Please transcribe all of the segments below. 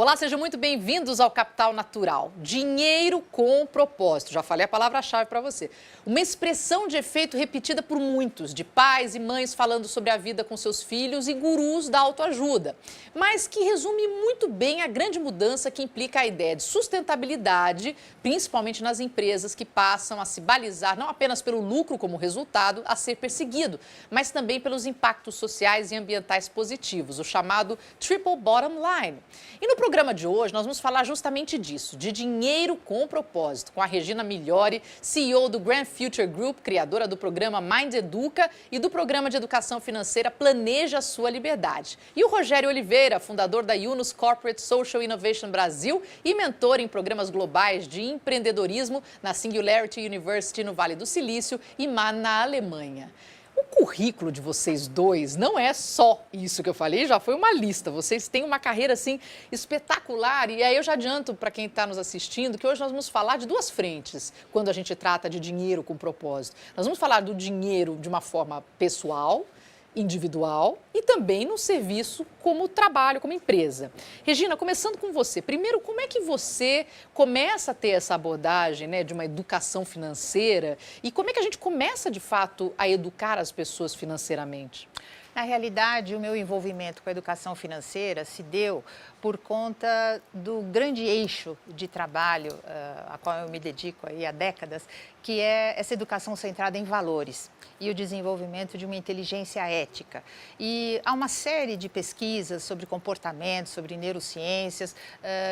Olá, sejam muito bem-vindos ao Capital Natural. Dinheiro com propósito. Já falei a palavra-chave para você. Uma expressão de efeito repetida por muitos, de pais e mães falando sobre a vida com seus filhos e gurus da autoajuda. Mas que resume muito bem a grande mudança que implica a ideia de sustentabilidade, principalmente nas empresas que passam a se balizar não apenas pelo lucro como resultado a ser perseguido, mas também pelos impactos sociais e ambientais positivos, o chamado Triple Bottom Line. E no programa de hoje nós vamos falar justamente disso, de dinheiro com propósito, com a Regina Migliori, CEO do Grand Future Group, criadora do programa Mind Educa e do programa de educação financeira Planeja a Sua Liberdade. E o Rogério Oliveira, fundador da Yunus Corporate Social Innovation Brasil e mentor em programas globais de empreendedorismo na Singularity University no Vale do Silício e MAN na Alemanha. O currículo de vocês dois não é só isso que eu falei, já foi uma lista. Vocês têm uma carreira, assim, espetacular. E aí eu já adianto para quem está nos assistindo que hoje nós vamos falar de duas frentes quando a gente trata de dinheiro com propósito. Nós vamos falar do dinheiro de uma forma pessoal, individual e também no serviço como trabalho, como empresa. Regina, começando com você. Primeiro, como é que você começa a ter essa abordagem, né, de uma educação financeira e como é que a gente começa, de fato, a educar as pessoas financeiramente? Na realidade, o meu envolvimento com a educação financeira se deu por conta do grande eixo de trabalho a qual eu me dedico aí há décadas, que é essa educação centrada em valores e o desenvolvimento de uma inteligência ética. E há uma série de pesquisas sobre comportamento, sobre neurociências,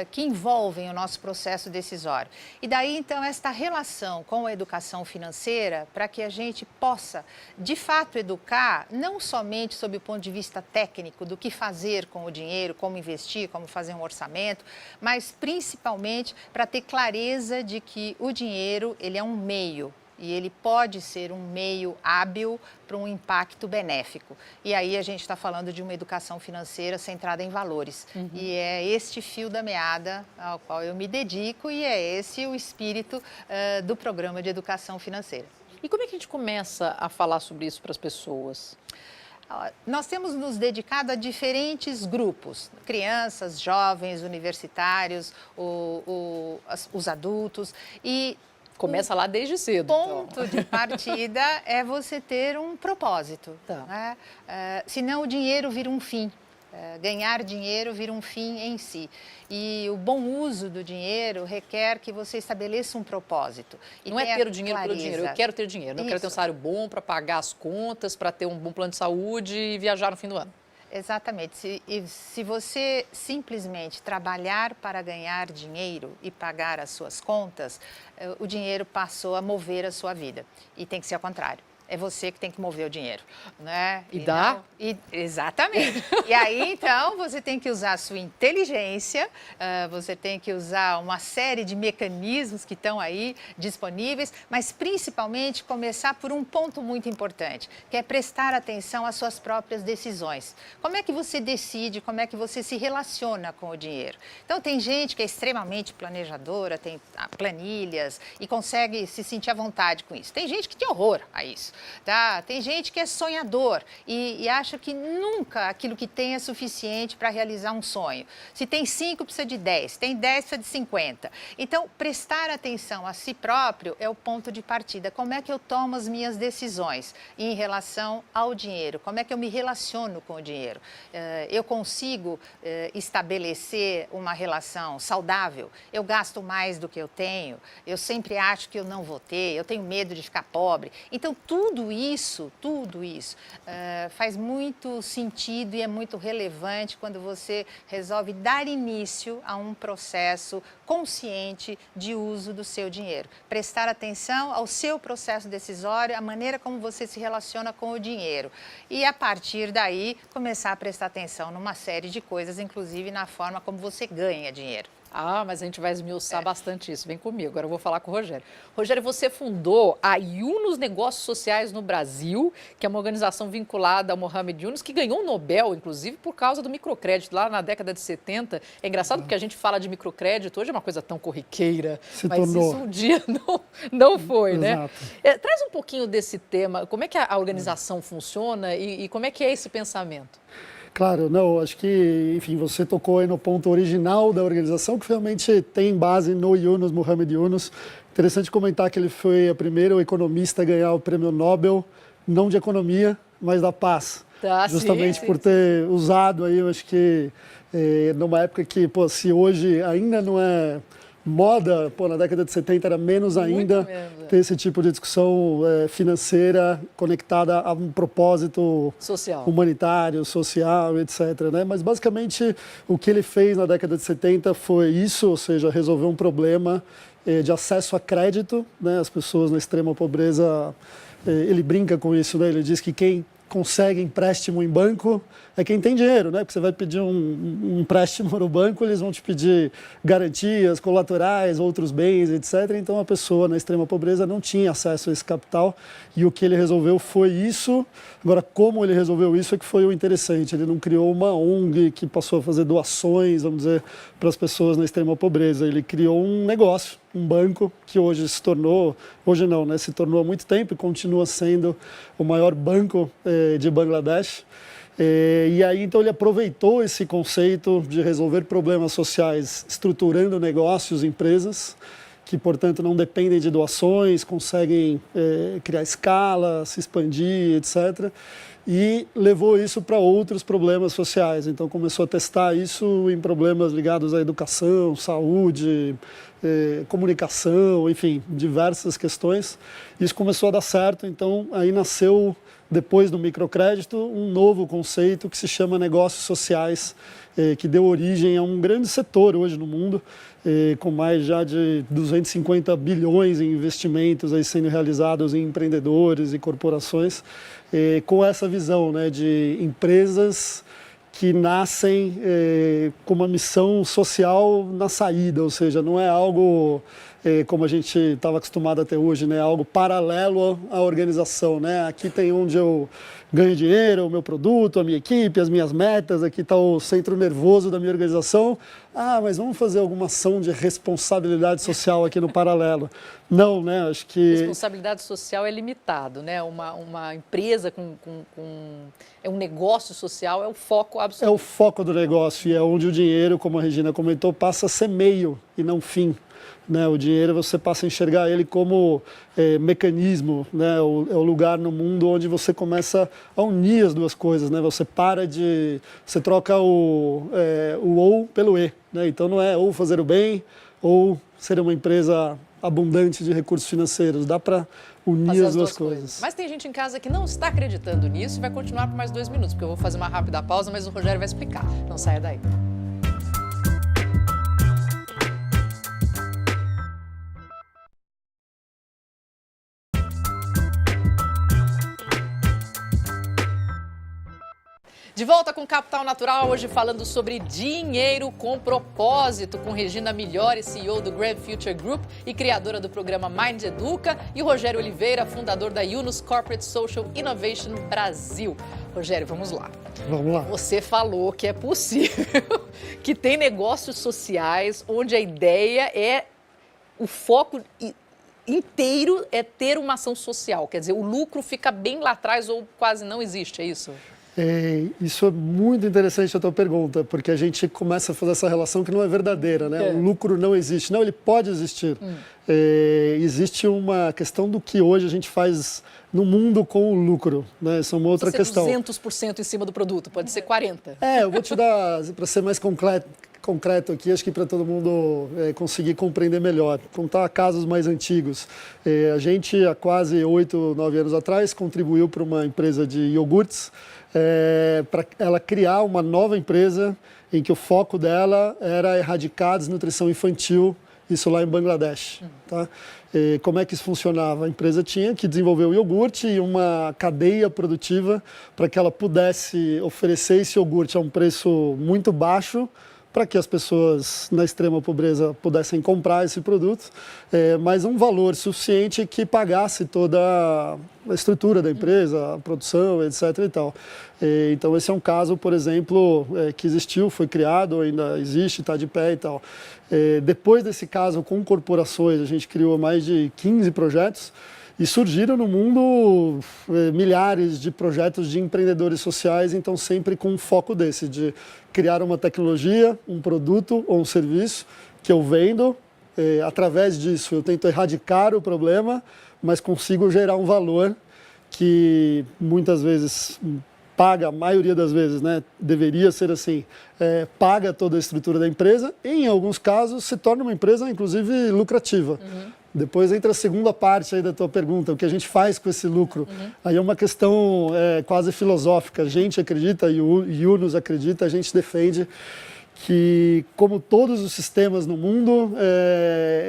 que envolvem o nosso processo decisório. E daí, então, esta relação com a educação financeira para que a gente possa, de fato, educar não somente sob o ponto de vista técnico do que fazer com o dinheiro, como investir, como fazer um orçamento, mas principalmente para ter clareza de que o dinheiro ele é um meio e ele pode ser um meio hábil para um impacto benéfico. E aí a gente está falando de uma educação financeira centrada em valores. E é este fio da meada ao qual eu me dedico e é esse o espírito do programa de educação financeira. E como é que a gente começa a falar sobre isso para as pessoas? Nós temos nos dedicado a diferentes grupos, crianças, jovens, universitários, os adultos e... Começa lá desde cedo. O ponto de partida é você ter um propósito, Tá. né? Senão o dinheiro vira um fim. Ganhar dinheiro vira um fim em si. E o bom uso do dinheiro requer que você estabeleça um propósito. E não é ter o dinheiro pelo dinheiro, eu quero ter dinheiro. Eu quero ter um Isso. salário bom para pagar as contas, para ter um bom plano de saúde e viajar no fim do ano. Exatamente. Se você simplesmente trabalhar para ganhar dinheiro e pagar as suas contas, o dinheiro passou a mover a sua vida. E tem que ser ao contrário. É você que tem que mover o dinheiro, né? E dá? Exatamente. E aí, então, você tem que usar a sua inteligência, você tem que usar uma série de mecanismos que estão aí disponíveis, mas principalmente começar por um ponto muito importante, que é prestar atenção às suas próprias decisões. Como é que você decide, como é que você se relaciona com o dinheiro? Então, tem gente que é extremamente planejadora, tem planilhas e consegue se sentir à vontade com isso. Tem gente que tem horror a isso. Tá? Tem gente que é sonhador e acha que nunca aquilo que tem é suficiente para realizar um sonho. Se tem 5, precisa de 10, se tem 10, precisa de 50. Então, prestar atenção a si próprio é o ponto de partida. Como é que eu tomo as minhas decisões em relação ao dinheiro? Como é que eu me relaciono com o dinheiro? Eu consigo estabelecer uma relação saudável? Eu gasto mais do que eu tenho? Eu sempre acho que eu não vou ter? Eu tenho medo de ficar pobre? Então, tudo isso faz muito sentido e é muito relevante quando você resolve dar início a um processo consciente de uso do seu dinheiro. Prestar atenção ao seu processo decisório, a maneira como você se relaciona com o dinheiro. E, a partir daí, começar a prestar atenção numa série de coisas, inclusive na forma como você ganha dinheiro. Ah, mas a gente vai esmiuçar bastante isso. Vem comigo, agora eu vou falar com o Rogério. Rogério, você fundou a Yunus Negócios Sociais no Brasil, que é uma organização vinculada ao Mohamed Yunus, que ganhou um Nobel, inclusive, por causa do microcrédito, lá na década de 70. É engraçado porque a gente fala de microcrédito, hoje é uma coisa tão corriqueira, mas isso um dia não foi, né? Traz um pouquinho desse tema, como é que a organização funciona e como é que é esse pensamento? Claro, não, acho que, enfim, você tocou aí no ponto original da organização, que realmente tem base no Yunus, Mohamed Yunus. Interessante comentar que ele foi o primeiro economista a ganhar o prêmio Nobel, não de economia, mas da paz. Tá, Justamente sim, por ter usado aí, eu acho que numa época que, pô, se hoje ainda não é moda, pô, na década de 70 era menos ainda menos, ter esse tipo de discussão financeira conectada a um propósito social, humanitário, social, etc. Né? Mas basicamente o que ele fez na década de 70 foi isso, ou seja, resolver um problema de acesso a crédito, né? As pessoas na extrema pobreza, ele brinca com isso, né? Ele diz que quem consegue empréstimo em banco é quem tem dinheiro, né? Porque você vai pedir um empréstimo no banco, eles vão te pedir garantias, colaterais, outros bens, etc. Então a pessoa na extrema pobreza não tinha acesso a esse capital e o que ele resolveu foi isso. Agora, como ele resolveu isso é que foi o interessante. Ele não criou uma ONG que passou a fazer doações, vamos dizer, para as pessoas na extrema pobreza. Ele criou um negócio, um banco que hoje se tornou, hoje não, né? Se tornou há muito tempo e continua sendo o maior banco de Bangladesh. E aí, então, ele aproveitou esse conceito de resolver problemas sociais estruturando negócios, empresas, que, portanto, não dependem de doações, conseguem criar escala, se expandir, etc. E levou isso para outros problemas sociais. Então, começou a testar isso em problemas ligados à educação, saúde, comunicação, enfim, diversas questões. Isso começou a dar certo, então, aí nasceu, depois do microcrédito, um novo conceito que se chama negócios sociais, que deu origem a um grande setor hoje no mundo, com mais já de 250 bilhões em investimentos aí sendo realizados em empreendedores e corporações, com essa visão, né, de empresas que nascem com uma missão social na saída, ou seja, não é algo como a gente estava acostumado até hoje, né? Algo paralelo à organização, né? Aqui tem onde eu ganho dinheiro, o meu produto, a minha equipe, as minhas metas, aqui está o centro nervoso da minha organização. Ah, mas vamos fazer alguma ação de responsabilidade social aqui no paralelo. Não, né? Acho que... Responsabilidade social é limitado, né? Uma empresa é um negócio social, é o foco absoluto. É o foco do negócio e é onde o dinheiro, como a Regina comentou, passa a ser meio e não fim. Né, o dinheiro você passa a enxergar ele como mecanismo, né, é o lugar no mundo onde você começa a unir as duas coisas, né, você troca o ou pelo e, né, então não é ou fazer o bem ou ser uma empresa abundante de recursos financeiros, dá para unir as duas coisas. Mas tem gente em casa que não está acreditando nisso e vai continuar por mais 2 minutos, porque eu vou fazer uma rápida pausa, mas o Rogério vai explicar, não saia daí. De volta com Capital Natural, hoje falando sobre dinheiro com propósito, com Regina Migliori, CEO do Grand Future Group e criadora do programa Mind Educa, e Rogério Oliveira, fundador da Yunus Corporate Social Innovation Brasil. Rogério, vamos lá. Vamos lá. Você falou que é possível, que tem negócios sociais onde a ideia é o foco inteiro é ter uma ação social, quer dizer, o lucro fica bem lá atrás ou quase não existe, é isso? Isso é muito interessante a tua pergunta, porque a gente começa a fazer essa relação que não é verdadeira, né? O lucro não existe. Não, ele pode existir. Existe uma questão do que hoje a gente faz no mundo com o lucro, né? Isso é uma outra questão. 200% em cima do produto, pode ser 40%. Eu vou te dar, para ser mais concreto aqui, acho que para todo mundo conseguir compreender melhor. Contar casos mais antigos. A gente, há quase 8, 9 anos atrás, contribuiu para uma empresa de iogurtes, para ela criar uma nova empresa em que o foco dela era erradicar a desnutrição infantil, isso lá em Bangladesh. Tá? Como é que isso funcionava? A empresa tinha que desenvolver o iogurte e uma cadeia produtiva para que ela pudesse oferecer esse iogurte a um preço muito baixo, para que as pessoas na extrema pobreza pudessem comprar esse produto, mas um valor suficiente que pagasse toda a estrutura da empresa, a produção, etc. e tal. Então esse é um caso, por exemplo, que existiu, foi criado, ainda existe, está de pé e tal. Depois desse caso com corporações, a gente criou mais de 15 projetos, E surgiram no mundo milhares de projetos de empreendedores sociais, então sempre com um foco desse, de criar uma tecnologia, um produto ou um serviço que eu vendo. Através disso eu tento erradicar o problema, mas consigo gerar um valor que muitas vezes paga, a maioria das vezes, né, deveria ser assim, paga toda a estrutura da empresa e, em alguns casos, se torna uma empresa, inclusive, lucrativa. Depois entra a segunda parte aí da tua pergunta, o que a gente faz com esse lucro. Aí é uma questão quase filosófica. A gente acredita, e o Yunus acredita, a gente defende que, como todos os sistemas no mundo,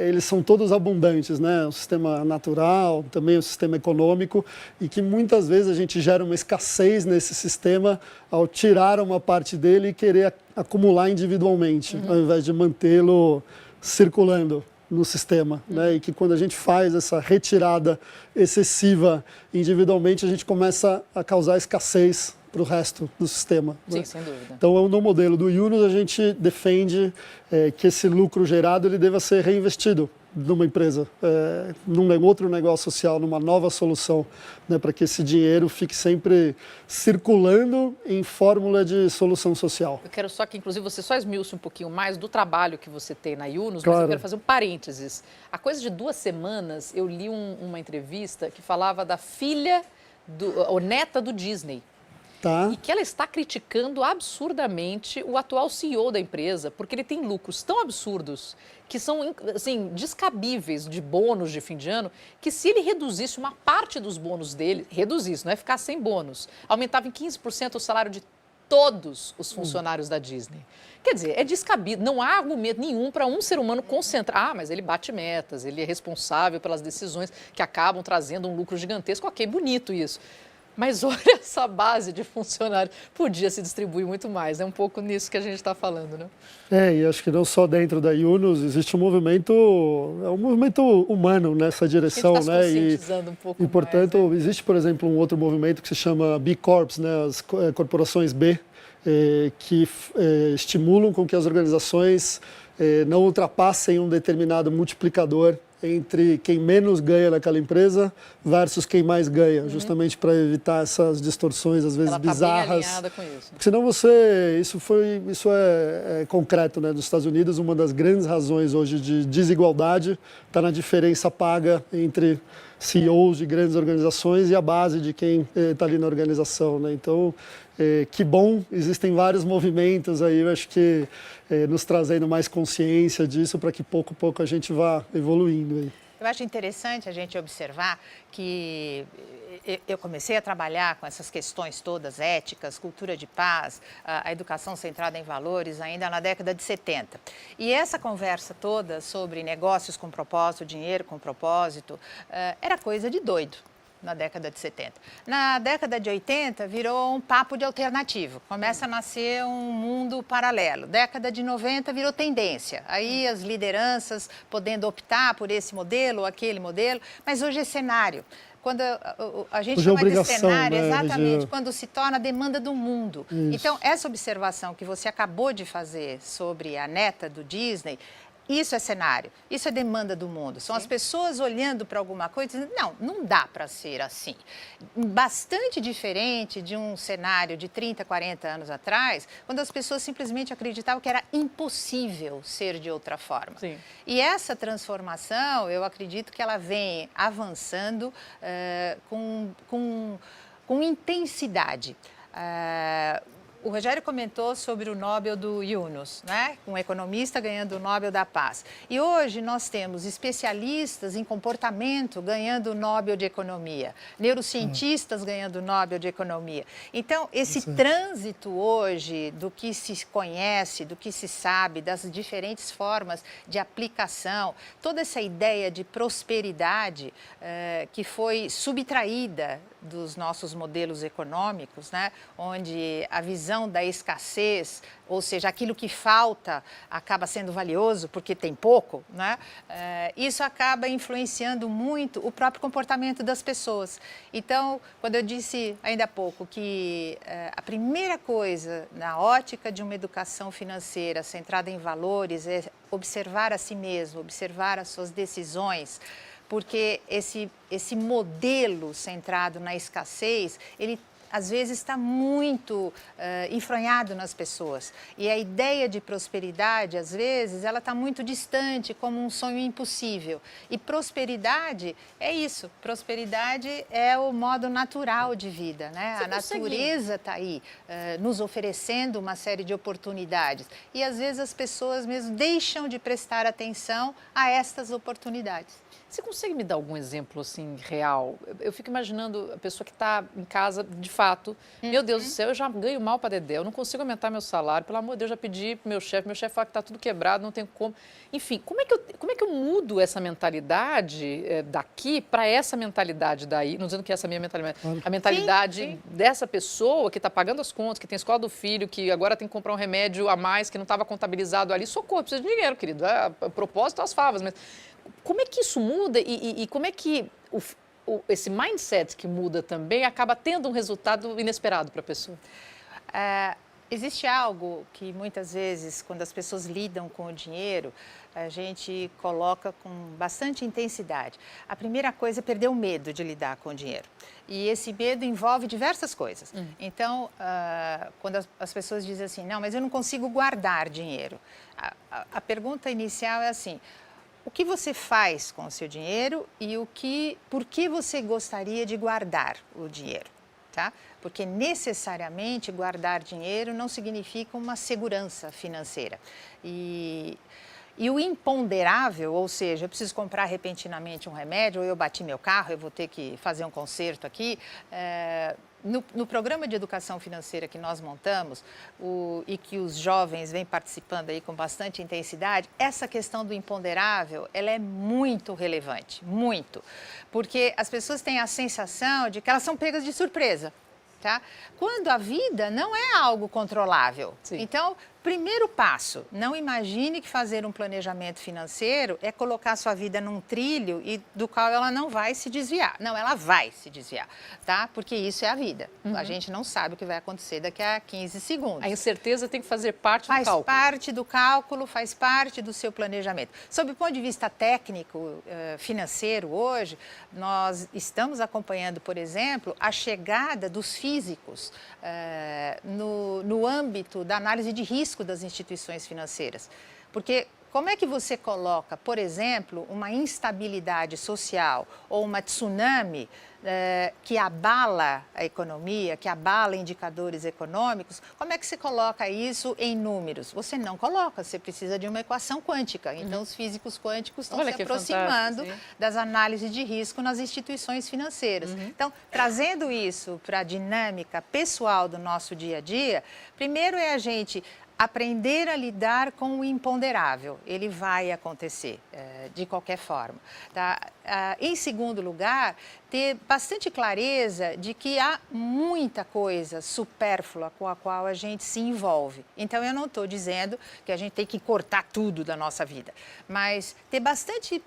eles são todos abundantes, né? O sistema natural, também o sistema econômico, e que muitas vezes a gente gera uma escassez nesse sistema ao tirar uma parte dele e querer acumular individualmente, ao invés de mantê-lo circulando no sistema, né? E que quando a gente faz essa retirada excessiva individualmente, a gente começa a causar escassez para o resto do sistema. Sim, né? sem dúvida. Então, no modelo do Yunus, a gente defende que esse lucro gerado ele deva ser reinvestido numa empresa, num outro negócio social, numa nova solução, né, para que esse dinheiro fique sempre circulando em fórmula de solução social. Eu quero só que, inclusive, você só esmiuce um pouquinho mais do trabalho que você tem na Yunus, Claro. mas eu quero fazer um parênteses. Há coisa de 2 semanas, eu li uma entrevista que falava da filha, ou neta do Disney. Tá? E que ela está criticando absurdamente o atual CEO da empresa, porque ele tem lucros tão absurdos, que são, assim, descabíveis de bônus de fim de ano, que se ele reduzisse uma parte dos bônus dele, reduzisse, não é ficar sem bônus, aumentava em 15% o salário de todos os funcionários da Disney. Quer dizer, é descabido, não há argumento nenhum para um ser humano concentrar. Ah, mas ele bate metas, ele é responsável pelas decisões que acabam trazendo um lucro gigantesco. Ok, bonito isso. Mas olha essa base de funcionários, podia se distribuir muito mais, é um pouco nisso que a gente está falando, né? E acho que não só dentro da Yunus, existe um movimento humano nessa direção, a gente né? Está se conscientizando um pouco e portanto, mais, né? existe, por exemplo, um outro movimento que se chama B Corps, né? As corporações B, que estimulam com que as organizações não ultrapassem um determinado multiplicador entre quem menos ganha naquela empresa versus quem mais ganha, justamente para evitar essas distorções, às vezes, Ela tá bizarras. bem alinhada com isso. Porque senão isso é concreto, né? Nos Estados Unidos, uma das grandes razões hoje de desigualdade está na diferença paga entre CEOs de grandes organizações e a base de quem está ali na organização, né? Então, que bom, existem vários movimentos aí, eu acho que nos trazendo mais consciência disso para que pouco a pouco a gente vá evoluindo aí. Eu acho interessante a gente observar que eu comecei a trabalhar com essas questões todas éticas, cultura de paz, a educação centrada em valores ainda na década de 70. E essa conversa toda sobre negócios com propósito, dinheiro com propósito, era coisa de doido na década de 70. Na década de 80, virou um papo de alternativo. Começa a nascer um mundo paralelo. Década de 90 virou tendência. Aí as lideranças podendo optar por esse modelo ou aquele modelo, mas hoje é cenário. Quando a gente chama de cenário, né, exatamente, quando se torna a demanda do mundo. Isso. Então, essa observação que você acabou de fazer sobre a neta do Disney, isso é cenário, isso é demanda do mundo. São as pessoas olhando para alguma coisa e dizendo, não dá para ser assim. Bastante diferente de um cenário de 30, 40 anos atrás, quando as pessoas simplesmente acreditavam que era impossível ser de outra forma. Sim. E essa transformação, eu acredito que ela vem avançando com intensidade. O Rogério comentou sobre o Nobel do Yunus, né? Um economista ganhando o Nobel da Paz. E hoje nós temos especialistas em comportamento ganhando o Nobel de Economia, neurocientistas ganhando o Nobel de Economia. Então, esse trânsito hoje do que se conhece, do que se sabe, das diferentes formas de aplicação, toda essa ideia de prosperidade que foi subtraída dos nossos modelos econômicos, né? Onde a visão da escassez, ou seja, aquilo que falta acaba sendo valioso porque tem pouco, né? Isso acaba influenciando muito o próprio comportamento das pessoas. Então, quando eu disse ainda há pouco que a primeira coisa na ótica de uma educação financeira centrada em valores é observar a si mesmo, observar as suas decisões, porque esse modelo centrado na escassez, ele às vezes está muito enfranhado nas pessoas. E a ideia de prosperidade, às vezes, ela está muito distante, como um sonho impossível. E prosperidade é isso. Prosperidade é o modo natural de vida, né? A natureza está aí, nos oferecendo uma série de oportunidades. E, às vezes, as pessoas mesmo deixam de prestar atenção a estas oportunidades. Você consegue me dar algum exemplo, assim, real? Eu fico imaginando a pessoa que está em casa, de fato, meu Deus do céu, eu já ganho mal para dedé, eu não consigo aumentar meu salário, pelo amor de Deus, já pedi para meu chefe fala que está tudo quebrado, não tem como. Enfim, como é que eu mudo essa mentalidade daqui para essa mentalidade daí? Não dizendo que essa é a minha mentalidade, a mentalidade dessa pessoa que está pagando as contas, que tem escola do filho, que agora tem que comprar um remédio a mais, que não estava contabilizado ali. Socorro, precisa de dinheiro, querido. A propósito, as favas, mas... Como é que isso muda e como é que esse mindset que muda também acaba tendo um resultado inesperado para a pessoa? Existe algo que muitas vezes, quando as pessoas lidam com o dinheiro, a gente coloca com bastante intensidade. A primeira coisa é perder o medo de lidar com o dinheiro. E esse medo envolve diversas coisas. Então, quando as pessoas dizem assim, não, mas eu não consigo guardar dinheiro. A pergunta inicial é assim... O que você faz com o seu dinheiro e por que você gostaria de guardar o dinheiro, tá? Porque necessariamente guardar dinheiro não significa uma segurança financeira. E o imponderável, ou seja, eu preciso comprar repentinamente um remédio, ou eu bati meu carro, eu vou ter que fazer um conserto aqui. No programa de educação financeira que nós montamos e que os jovens vêm participando aí com bastante intensidade, essa questão do imponderável, ela é muito relevante, muito. Porque as pessoas têm a sensação de que elas são pegas de surpresa, tá? Quando a vida não é algo controlável. Sim. Então, primeiro passo, não imagine que fazer um planejamento financeiro é colocar sua vida num trilho e do qual ela não vai se desviar. Não, ela vai se desviar, tá? Porque isso é a vida. A gente não sabe o que vai acontecer daqui a 15 segundos. A incerteza tem que fazer parte do cálculo. Faz parte do cálculo, faz parte do seu planejamento. Sob o ponto de vista técnico, financeiro, hoje, nós estamos acompanhando, por exemplo, a chegada dos físicos no âmbito da análise de risco das instituições financeiras. Porque como é que você coloca, por exemplo, uma instabilidade social ou uma tsunami que abala a economia, que abala indicadores econômicos, como é que você coloca isso em números? Você não coloca, você precisa de uma equação quântica. Então, os físicos quânticos estão se aproximando das análises de risco nas instituições financeiras. Então, trazendo isso para a dinâmica pessoal do nosso dia a dia, primeiro é a gente aprender a lidar com o imponderável. Ele vai acontecer de qualquer forma. Tá? Em segundo lugar, ter bastante clareza de que há muita coisa supérflua com a qual a gente se envolve. Então, eu não estou dizendo que a gente tem que cortar tudo da nossa vida, mas ter bastante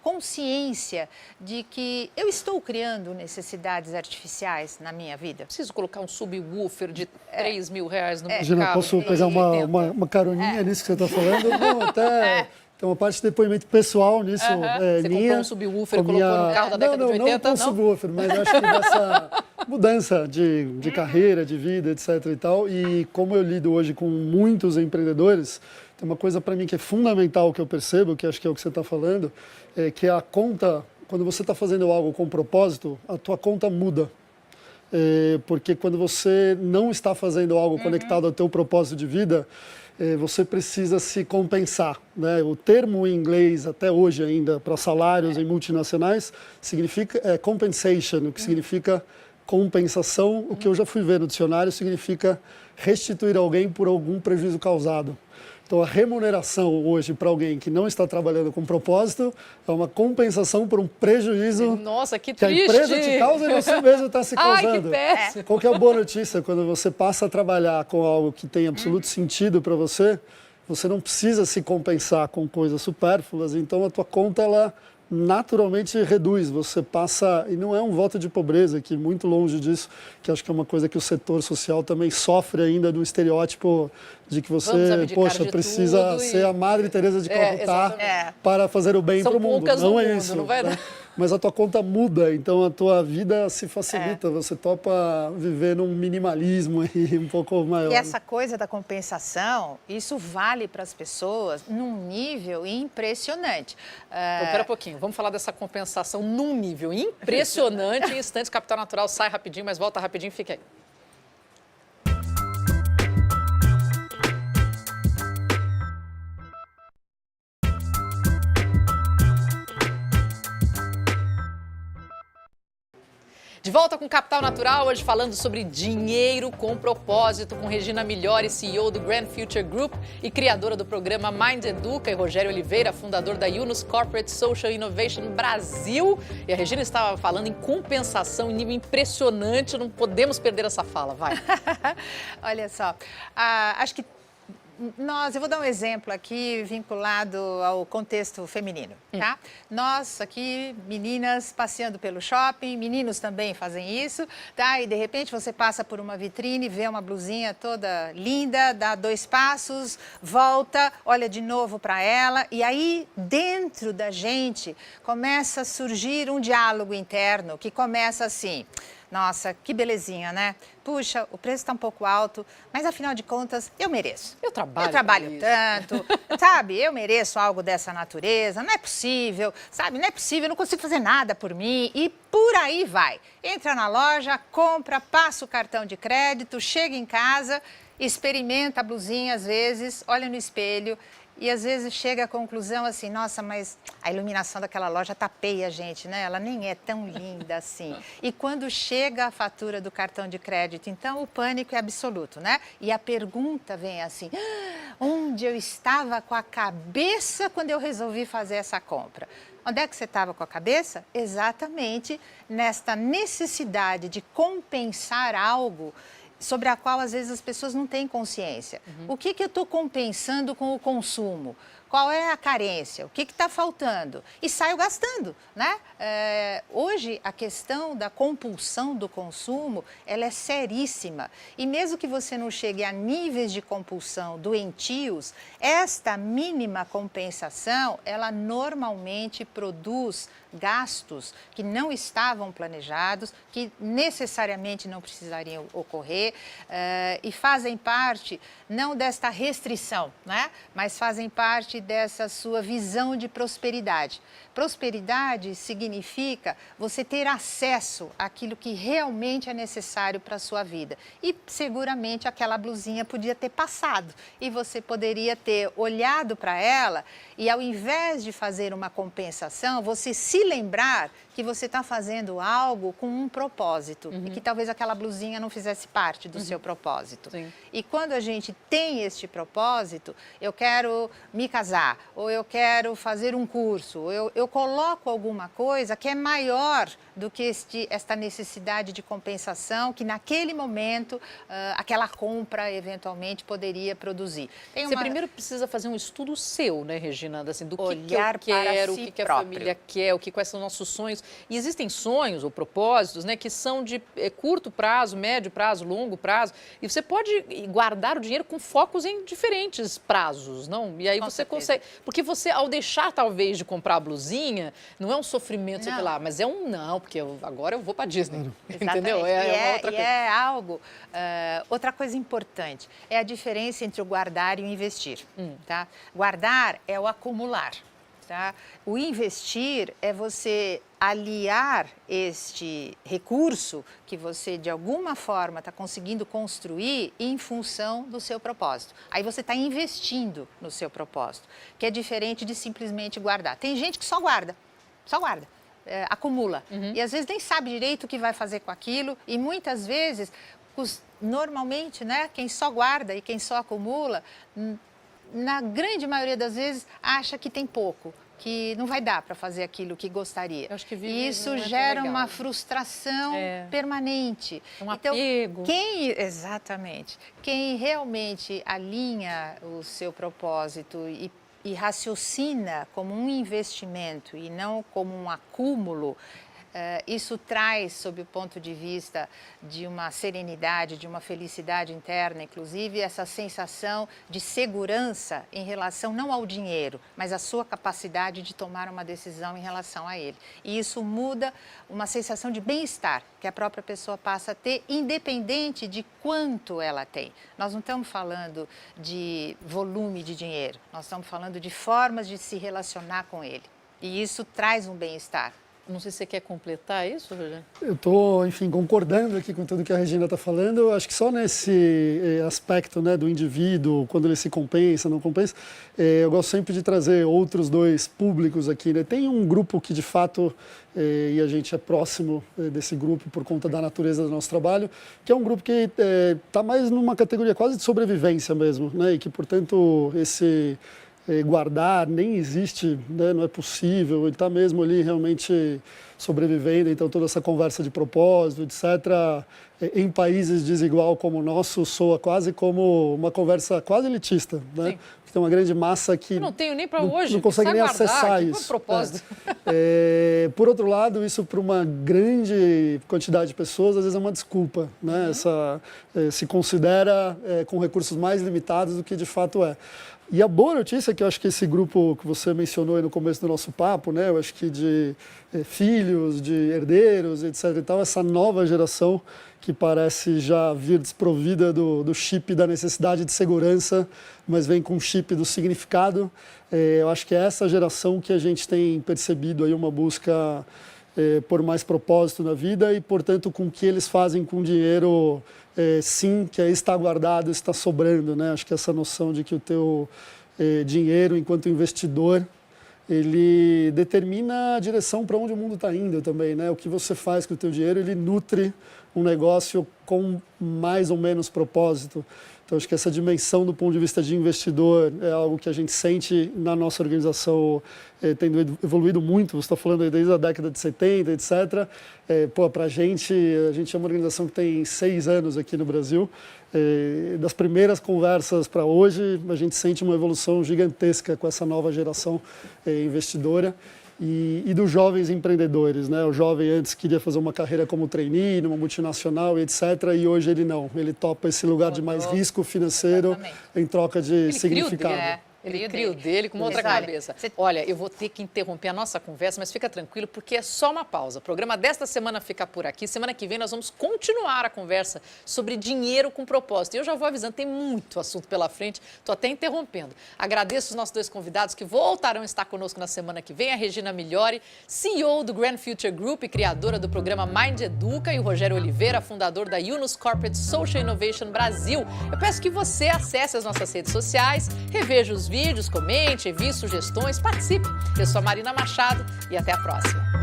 consciência de que eu estou criando necessidades artificiais na minha vida. Preciso colocar um subwoofer de R$3.000 no meu carro. Gina, posso pegar uma caroninha nisso que você está falando? Não, até... Tem uma parte de depoimento pessoal nisso. Você comprou um subwoofer e colocou no carro da década de 80? Não, subwoofer, mas acho que nessa mudança de carreira, de vida, etc. e tal. E como eu lido hoje com muitos empreendedores, tem uma coisa para mim que é fundamental que eu percebo, que acho que é o que você está falando, é que a conta, quando você está fazendo algo com propósito, a tua conta muda. Porque quando você não está fazendo algo conectado ao teu propósito de vida, você precisa se compensar, né? O termo em inglês, até hoje ainda, para salários em multinacionais, significa compensation, o que significa compensação. O que eu já fui ver no dicionário significa restituir alguém por algum prejuízo causado. Então, a remuneração hoje para alguém que não está trabalhando com propósito é uma compensação por um prejuízo. Nossa, que a empresa te causa e você mesmo está se causando. Ai, que péssimo. Qual que é a boa notícia? Quando você passa a trabalhar com algo que tem absoluto sentido para você, você não precisa se compensar com coisas supérfluas, então a tua conta ela naturalmente reduz. Você passa, e não é um voto de pobreza, que muito longe disso, que acho que é uma coisa que o setor social também sofre ainda do estereótipo de que você, poxa, precisa ser a Madre Teresa de Calcutá para fazer o bem para o mundo. Não é isso. Não vai dar. Mas a tua conta muda, então a tua vida se facilita. Você topa viver num minimalismo aí um pouco maior. E essa coisa da compensação, isso vale para as pessoas num nível impressionante. Então, pera um pouquinho, vamos falar dessa compensação num nível impressionante. Em instantes, Capital Natural sai rapidinho, mas volta rapidinho, fica aí. De volta com Capital Natural, hoje falando sobre dinheiro com propósito, com Regina Migliori, CEO do Grand Future Group e criadora do programa Mind Educa, e Rogério Oliveira, fundador da Yunus Corporate Social Innovation Brasil. E a Regina estava falando em compensação em nível impressionante, não podemos perder essa fala, vai. Olha só, acho que eu vou dar um exemplo aqui vinculado ao contexto feminino, tá? Nós aqui, meninas passeando pelo shopping, meninos também fazem isso, tá? E de repente você passa por uma vitrine, vê uma blusinha toda linda, dá 2 passos, volta, olha de novo para ela e aí dentro da gente começa a surgir um diálogo interno que começa assim: nossa, que belezinha, né? Puxa, o preço está um pouco alto, mas afinal de contas, eu mereço. Eu trabalho tanto, sabe? Eu mereço algo dessa natureza, não é possível, sabe? Não é possível, eu não consigo fazer nada por mim e por aí vai. Entra na loja, compra, passa o cartão de crédito, chega em casa, experimenta a blusinha às vezes, olha no espelho e às vezes chega à conclusão assim: nossa, mas a iluminação daquela loja tapeia a gente, né? Ela nem é tão linda assim. E quando chega a fatura do cartão de crédito, então o pânico é absoluto, né? E a pergunta vem assim: onde eu estava com a cabeça quando eu resolvi fazer essa compra? Onde é que você estava com a cabeça? Exatamente nesta necessidade de compensar algo sobre a qual, às vezes, as pessoas não têm consciência. O que eu estou compensando com o consumo? Qual é a carência? O que está faltando? E saio gastando, né? Hoje, a questão da compulsão do consumo, ela é seríssima. E mesmo que você não chegue a níveis de compulsão doentios, esta mínima compensação, ela normalmente produz gastos que não estavam planejados, que necessariamente não precisariam ocorrer e fazem parte, não desta restrição, né? Mas fazem parte dessa sua visão de prosperidade. Prosperidade significa você ter acesso àquilo que realmente é necessário para a sua vida. E seguramente aquela blusinha podia ter passado e você poderia ter olhado para ela e, ao invés de fazer uma compensação, você se lembrar que você está fazendo algo com um propósito e que talvez aquela blusinha não fizesse parte do seu propósito. Sim. E quando a gente tem este propósito, eu quero me casar, ou eu quero fazer um curso, ou eu coloco alguma coisa que é maior do que esta necessidade de compensação que naquele momento aquela compra eventualmente poderia produzir. Você primeiro precisa fazer um estudo seu, né, Regina? Assim, do que Olhar eu quero, para si o que a próprio. família quer, quais são nossos sonhos. E existem sonhos ou propósitos, né, que são de curto prazo, médio prazo, longo prazo. E você pode guardar o dinheiro com focos em diferentes prazos, não? E aí você consegue. Porque você, ao deixar talvez de comprar a blusinha, não é um sofrimento, sei lá, mas é um não, porque agora eu vou para Disney. Entendeu? É outra coisa. É algo. Outra coisa importante é a diferença entre o guardar e o investir. Tá? Guardar é o acumular. Tá? O investir é você aliar este recurso que você, de alguma forma, está conseguindo construir em função do seu propósito. Aí você está investindo no seu propósito, que é diferente de simplesmente guardar. Tem gente que só guarda, acumula. E às vezes nem sabe direito o que vai fazer com aquilo e muitas vezes, normalmente, né, quem só guarda e quem só acumula, na grande maioria das vezes, acha que tem pouco, que não vai dar para fazer aquilo que gostaria. Eu acho que e isso gera uma frustração permanente. Um apego. Exatamente. Quem realmente alinha o seu propósito e e raciocina como um investimento e não como um acúmulo, isso traz, sob o ponto de vista de uma serenidade, de uma felicidade interna, inclusive, essa sensação de segurança em relação não ao dinheiro, mas à sua capacidade de tomar uma decisão em relação a ele. E isso muda uma sensação de bem-estar que a própria pessoa passa a ter, independente de quanto ela tem. Nós não estamos falando de volume de dinheiro, nós estamos falando de formas de se relacionar com ele. E isso traz um bem-estar. Não sei se você quer completar isso, Rogério. Eu estou, enfim, concordando aqui com tudo que a Regina está falando. Eu acho que só nesse aspecto, né, do indivíduo, quando ele se compensa, não compensa, eu gosto sempre de trazer outros dois públicos aqui, né? Tem um grupo que, de fato, e a gente é próximo desse grupo por conta da natureza do nosso trabalho, que é um grupo que está mais numa categoria quase de sobrevivência mesmo, né? E que, portanto, esse guardar nem existe, né? Não é possível, ele está mesmo ali realmente sobrevivendo. Então toda essa conversa de propósito, etc., em países desigual como o nosso, soa quase como uma conversa quase elitista, né? Sim. Tem uma grande massa que eu não tenho nem para hoje, não consegue nem guardar, acessar que isso. Propósito. Por outro lado, isso para uma grande quantidade de pessoas às vezes é uma desculpa, né? Se considera com recursos mais limitados do que de fato é. E a boa notícia é que eu acho que esse grupo que você mencionou aí no começo do nosso papo, né, eu acho que de filhos, de herdeiros, etc. e tal, essa nova geração que parece já vir desprovida do chip da necessidade de segurança, mas vem com o chip do significado. Eu acho que é essa geração que a gente tem percebido aí uma busca por mais propósito na vida e, portanto, com o que eles fazem com o dinheiro, sim, que aí está guardado, está sobrando, né? Acho que essa noção de que o teu dinheiro, enquanto investidor, ele determina a direção para onde o mundo está indo também, né? O que você faz com o teu dinheiro, ele nutre um negócio com mais ou menos propósito. Então, acho que essa dimensão do ponto de vista de investidor é algo que a gente sente na nossa organização tendo evoluído muito. Você está falando aí desde a década de 70, etc. Para a gente é uma organização que tem 6 anos aqui no Brasil. Das primeiras conversas para hoje, a gente sente uma evolução gigantesca com essa nova geração investidora. E dos jovens empreendedores, né? O jovem antes queria fazer uma carreira como trainee, numa multinacional, etc. E hoje ele não, ele topa esse lugar de mais risco financeiro. Exatamente. Em troca de significado. Ele cria o dele com uma outra cabeça. Olha, eu vou ter que interromper a nossa conversa, mas fica tranquilo, porque é só uma pausa. O programa desta semana fica por aqui. Semana que vem nós vamos continuar a conversa sobre dinheiro com propósito. E eu já vou avisando, tem muito assunto pela frente, estou até interrompendo. Agradeço os nossos 2 convidados que voltarão a estar conosco na semana que vem, a Regina Migliori, CEO do Grand Future Group e criadora do programa Mind Educa, e o Rogério Oliveira, fundador da Yunus Corporate Social Innovation Brasil. Eu peço que você acesse as nossas redes sociais, reveja os vídeos, comente, envie sugestões, participe. Eu sou a Marina Machado e até a próxima.